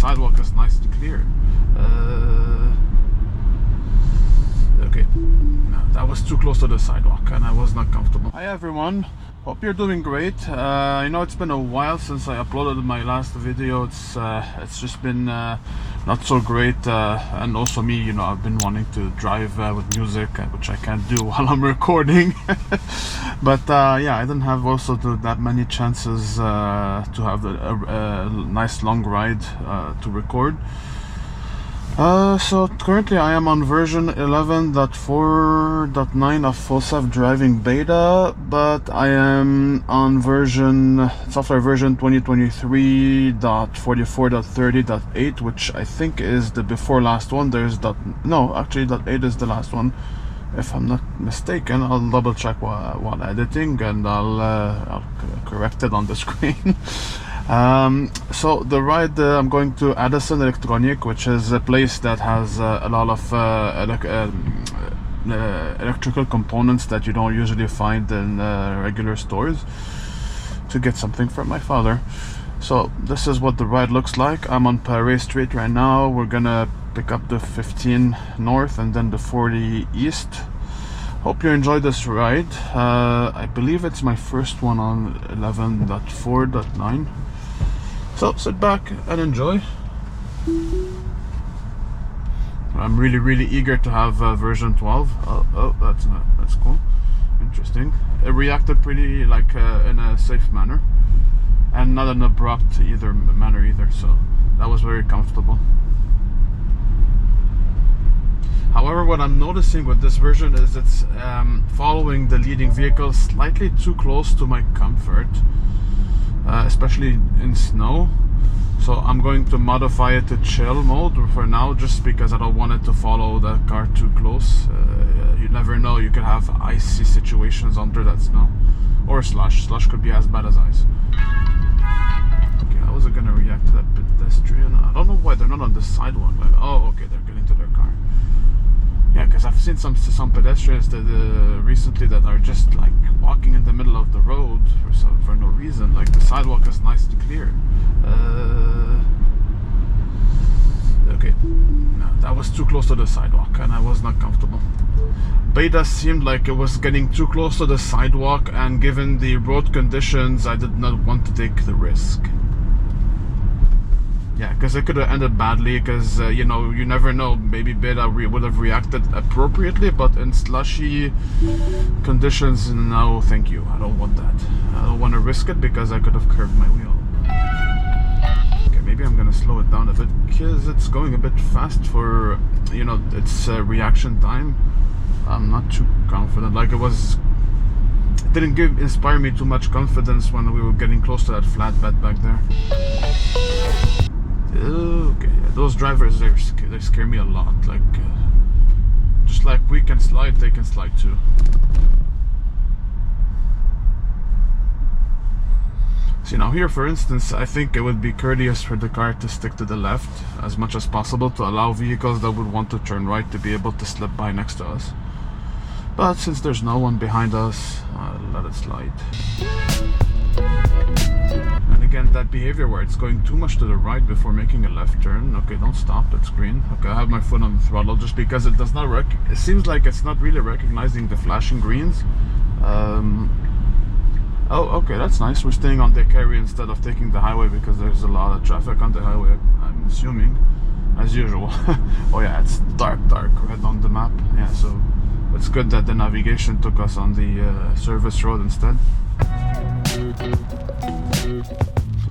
sidewalk is nice and clear. Okay, no, that was too close to the sidewalk and I was not comfortable. Hi everyone, hope you're doing great. I know it's been a while since I uploaded my last video. It's just been not so great, and also me, you know, I've been wanting to drive with music, which I can't do while I'm recording. But yeah, I didn't have also that many chances to have a nice long ride to record. So currently I am on version 11.4.9 of full self-driving beta, but I am on software version 2023.44.30.8, which I think is the before last one. Actually .8 is the last one, if I'm not mistaken. I'll double check while editing, and I'll correct it on the screen. So the ride, I'm going to Addison Electronic, which is a place that has a lot of electrical components that you don't usually find in regular stores, to get something from my father. So this is what the ride looks like. I'm on Paris Street right now. We're gonna pick up the 15 north and then the 40 east. Hope you enjoyed this ride. I believe it's my first one on 11.4.9. So sit back and enjoy. I'm really eager to have version 12. Oh, that's cool, interesting. It reacted pretty like in a safe manner, and not an abrupt manner either. So that was very comfortable. However, what I'm noticing with this version is it's following the leading vehicle slightly too close to my comfort. Especially in snow, so I'm going to modify it to chill mode for now, just because I don't want it to follow the car too close. You never know, you could have icy situations under that snow, or slush could be as bad as ice. Okay, how is it gonna react to that pedestrian? I don't know why they're not on the sidewalk. Like, oh, okay, they're getting to their car. Yeah, because I've seen some pedestrians that recently that are just like walking in the middle of the road for no reason. Like, the sidewalk is nice and clear. Okay, no, that was too close to the sidewalk and I was not comfortable. Beta seemed like it was getting too close to the sidewalk, and given the road conditions, I did not want to take the risk. Yeah, because it could have ended badly, because, you know, you never know, maybe Beta would have reacted appropriately, but in slushy conditions, no thank you, I don't want that. I don't want to risk it, because I could have curved my wheel. Okay, maybe I'm going to slow it down a bit, because it's going a bit fast for, you know, its reaction time. I'm not too confident, like it didn't inspire me too much confidence when we were getting close to that flatbed back there. Okay, yeah, those drivers, they scare me a lot. Like, just like we can slide, they can slide too. See, now here, for instance, I think it would be courteous for the car to stick to the left as much as possible, to allow vehicles that would want to turn right to be able to slip by next to us. But since there's no one behind us, I'll let it slide. And again, that behavior where it's going too much to the right before making a left turn. Okay, don't stop, that's green. Okay, I have my foot on the throttle just because it does not it seems like it's not really recognizing the flashing greens. Oh, okay, that's nice. We're staying on the carry instead of taking the highway, because there's a lot of traffic on the highway, I'm assuming, as usual. Oh yeah, it's dark red on the map. Yeah, so it's good that the navigation took us on the service road instead.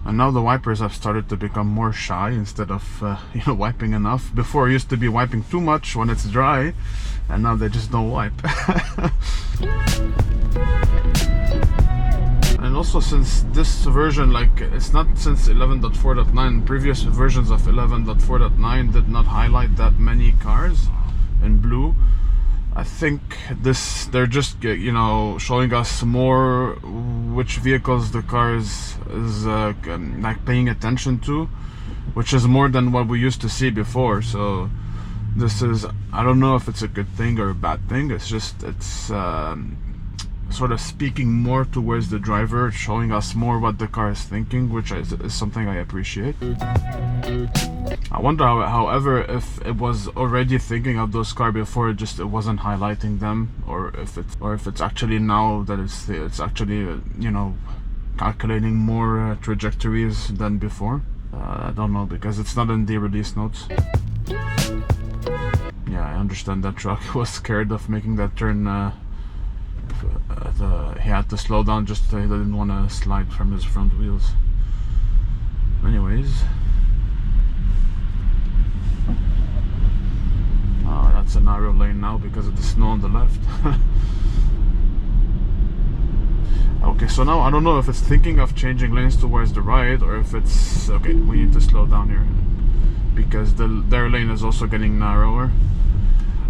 And now the wipers have started to become more shy instead of you know, wiping enough. Before, I used to be wiping too much when it's dry, and now they just don't wipe. And also, since this version, like, it's not since 11.4.9, previous versions of 11.4.9 did not highlight that many cars in blue. I think they're just, you know, showing us more which vehicles the car is like paying attention to, which is more than what we used to see before. So this is, I don't know if it's a good thing or a bad thing. It's just, sort of speaking more towards the driver, showing us more what the car is thinking, which is something I appreciate. I wonder, however, if it was already thinking of those cars before, it wasn't highlighting them, or if it's actually now that it's actually you know, calculating more trajectories than before. I don't know, because it's not in the release notes. Yeah, I understand that truck was scared of making that turn. He had to slow down, just he didn't want to slide from his front wheels. Anyways, that's a narrow lane now because of the snow on the left. Okay, so now I don't know if it's thinking of changing lanes towards the right, or if it's okay. We need to slow down here because their lane is also getting narrower.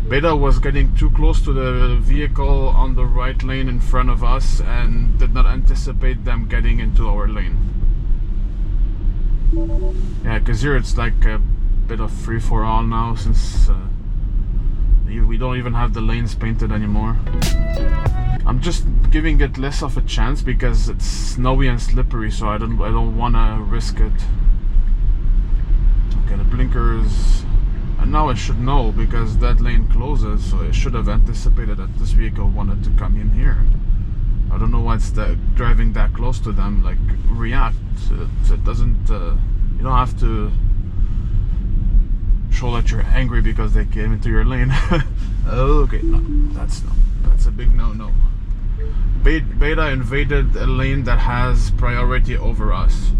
Beta was getting too close to the vehicle on the right lane in front of us and did not anticipate them getting into our lane. Yeah, because here it's like a bit of free-for-all now, since we don't even have the lanes painted anymore. I'm just giving it less of a chance because it's snowy and slippery, so I don't want to risk it. Okay, the blinkers. And now it should know, because that lane closes, so it should have anticipated that this vehicle wanted to come in here. I don't know why it's driving that close to them. Like, react. It doesn't. You don't have to show that you're angry because they came into your lane. Okay, no, that's a big no. Beta invaded a lane that has priority over us.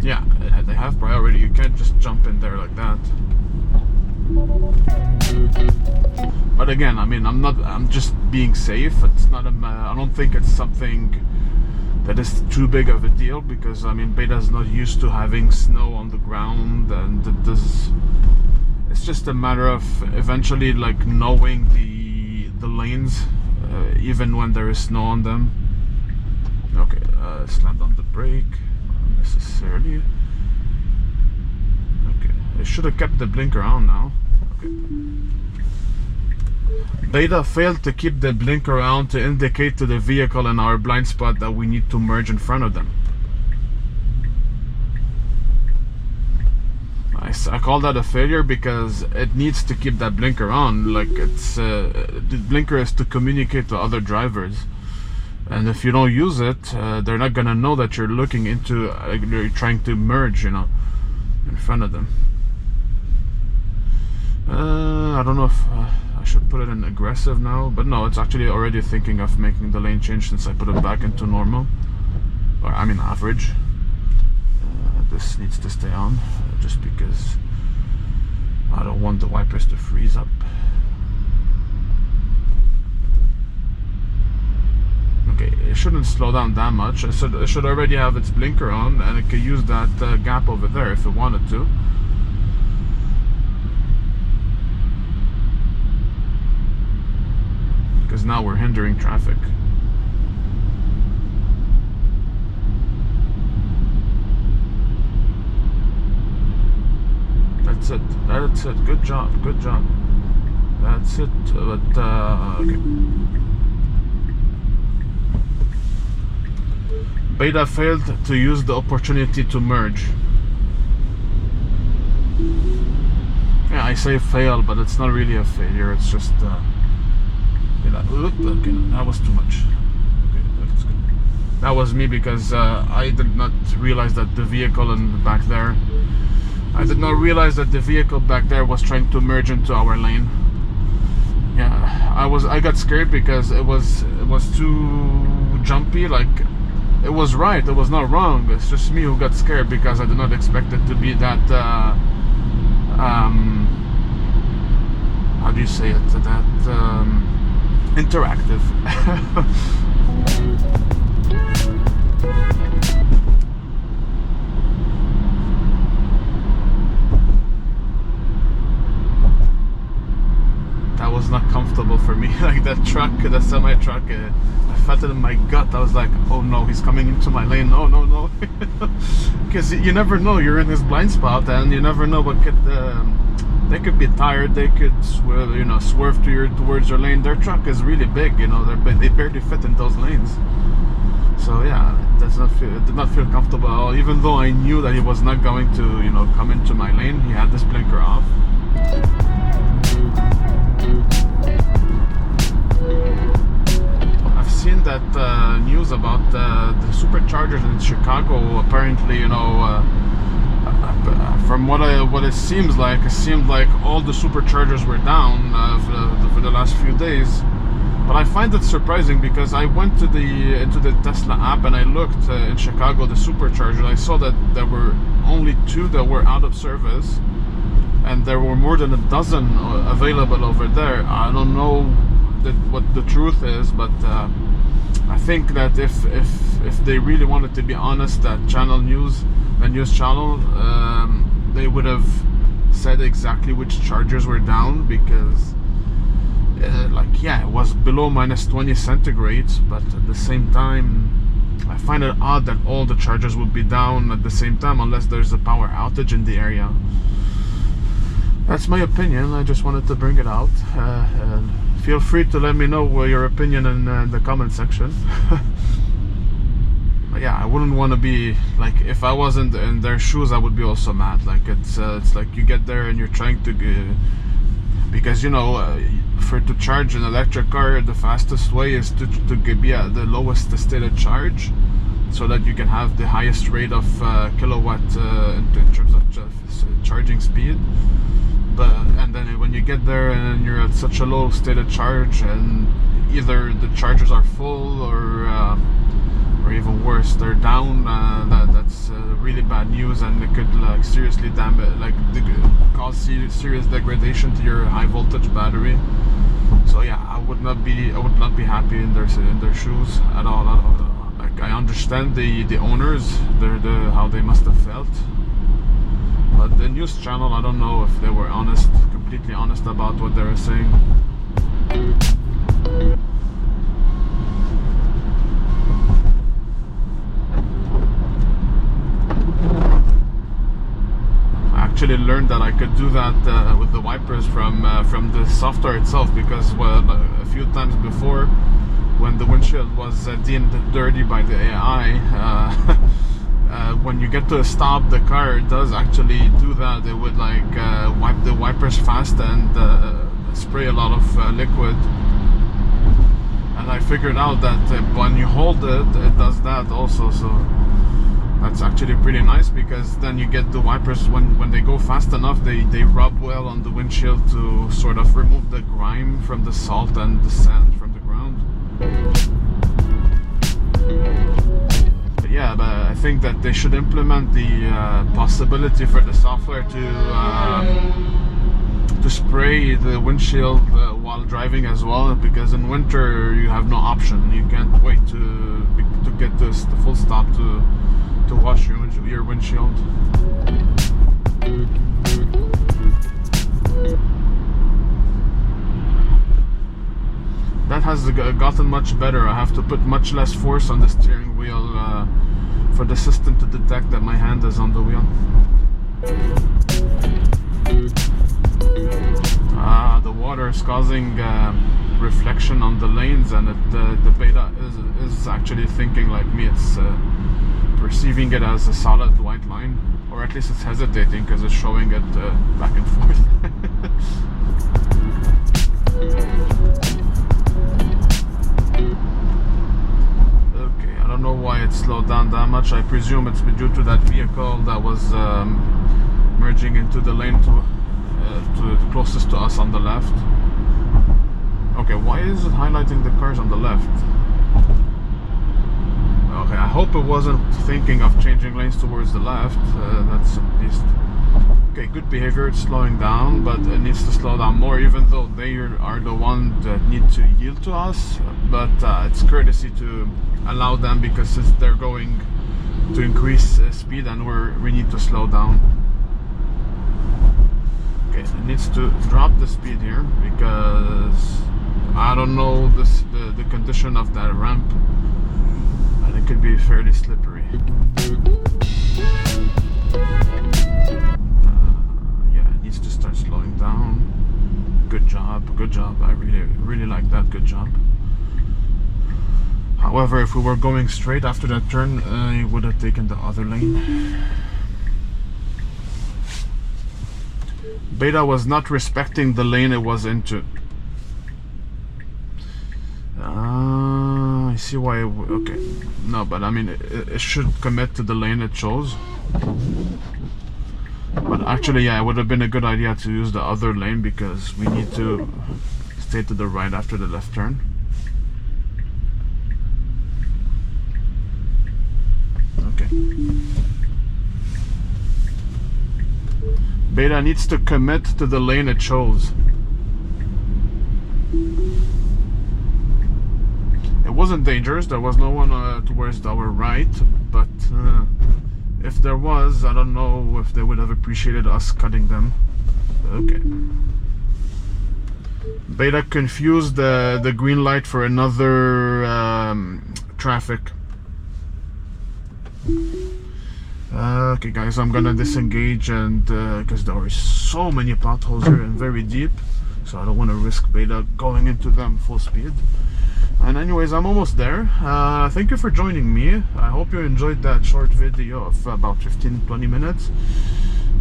Yeah, they have priority. You can't just jump in there like that. But again, I mean, I'm just being safe. It's not I don't think it's something that is too big of a deal, because I mean, Beta's not used to having snow on the ground, and it's just a matter of eventually like knowing the lanes, even when there is snow on them. Okay, slammed on the brake unnecessarily. Okay, I should have kept the blinker on now. Okay. Beta failed to keep the blinker on to indicate to the vehicle in our blind spot that we need to merge in front of them. I call that a failure because it needs to keep that blinker on. Like, it's the blinker is to communicate to other drivers, and if you don't use it, they're not gonna know that you're looking into you're trying to merge, you know, in front of them. I don't know if I should put it in aggressive now, but no, it's actually already thinking of making the lane change since I put it back into normal, or I mean average. This needs to stay on, just because I don't want the wipers to freeze up. Okay, it shouldn't slow down that much. It should already have its blinker on, and it could use that gap over there if it wanted to. Because now we're hindering traffic. That's it. That's it. Good job. Good job. That's it. But okay. Beta failed to use the opportunity to merge. Yeah, I say fail, but it's not really a failure. It's just okay, that was too much. Okay, that's good. That was me, because I did not realize that the vehicle back there. I did not realize that the vehicle back there was trying to merge into our lane. Yeah, I got scared because it was too jumpy. Like, it was right, it was not wrong. It's just me who got scared because I did not expect it to be that how do you say it? That interactive. That was not comfortable for me. Like, that truck, the semi truck, I felt it in my gut. I was like, oh no, he's coming into my lane. No. Because you never know, you're in his blind spot, and you never know what the they could be tired. They could swerve towards your lane. Their truck is really big. They barely fit in those lanes. So yeah, it did not feel comfortable at all. Even though I knew that he was not going to come into my lane, he had this blinker off. I've seen that news about the superchargers in Chicago. Apparently, from what it seemed like all the superchargers were down for the last few days. But I find it surprising because I went into the Tesla app and I looked in Chicago, the supercharger. I saw that there were only 2 that were out of service, and there were more than a dozen available over there. I don't know what the truth is, but I think that if they really wanted to be honest, that the news channel, they would have said exactly which chargers were down, because it was below -20 centigrade, but at the same time I find it odd that all the chargers would be down at the same time unless there's a power outage in the area. That's my opinion. I just wanted to bring it out. Feel free to let me know your opinion in the comment section. But yeah, I wouldn't want to be like, if I wasn't in their shoes, I would be also mad. Like it's like you get there and you're trying to because to charge an electric car, the fastest way is to be at the lowest stated charge, so that you can have the highest rate of kilowatt in terms of charging speed. And then when you get there and you're at such a low stated charge, and either the chargers are full or even worse, they're down, that's really bad news, and it could seriously cause serious degradation to your high voltage battery. So yeah, I would not be happy in their shoes at all. Like, I understand the owners, how they must have felt, but the news channel, I don't know if they were completely honest about what they were saying. Actually learned that I could do that with the wipers from the software itself, because a few times before, when the windshield was deemed dirty by the AI, when you get to a stop, the car does actually do that. It would wipe the wipers fast and spray a lot of liquid. And I figured out that when you hold it, it does that also. So that's actually pretty nice, because then you get the wipers, when they go fast enough, they rub well on the windshield to sort of remove the grime from the salt and the sand from the ground. But yeah, but I think that they should implement the possibility for the software to spray the windshield while driving as well, because in winter you have no option. You can't wait to get the full stop to wash your windshield. That has gotten much better. I have to put much less force on the steering wheel for the system to detect that my hand is on the wheel. The water is causing reflection on the lanes, and the Beta is actually thinking like me. It's perceiving it as a solid white line, or at least it's hesitating because it's showing it back and forth. Okay, I don't know why it slowed down that much. I presume it's due to that vehicle that was merging into the lane to the closest to us on the left. Okay, why is it highlighting the cars on the left? Okay, I hope it wasn't thinking of changing lanes towards the left. That's at least okay. Good behavior. It's slowing down, but it needs to slow down more, even though they are the ones that need to yield to us. But it's courtesy to allow them, because they're going to increase speed, and we need to slow down. Okay, it needs to drop the speed here, because I don't know the condition of that ramp. It could be fairly slippery. Yeah, it needs to start slowing down. job. However, if we were going straight after that turn, he would have taken the other lane. Beta was not respecting the lane it was into. I see why. Okay, no, but I mean, it should commit to the lane it chose. But actually, yeah, it would have been a good idea to use the other lane because we need to stay to the right after the left turn. Okay. Beta needs to commit to the lane it chose. It wasn't dangerous, there was no one towards our right, but if there was, I don't know if they would have appreciated us cutting them. Okay. Beta confused the green light for another traffic. Okay guys, I'm gonna disengage, and because there are so many potholes here and very deep, so I don't want to risk Beta going into them full speed. And anyways, I'm almost there. Thank you for joining me. I hope you enjoyed that short video of about 15-20 minutes.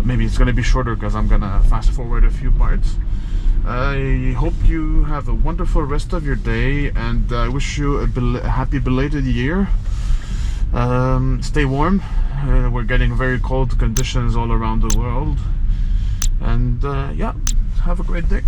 Maybe it's gonna be shorter because I'm gonna fast forward a few parts. I hope you have a wonderful rest of your day, and I wish you a happy belated year. Stay warm. We're getting very cold conditions all around the world, and yeah, have a great day.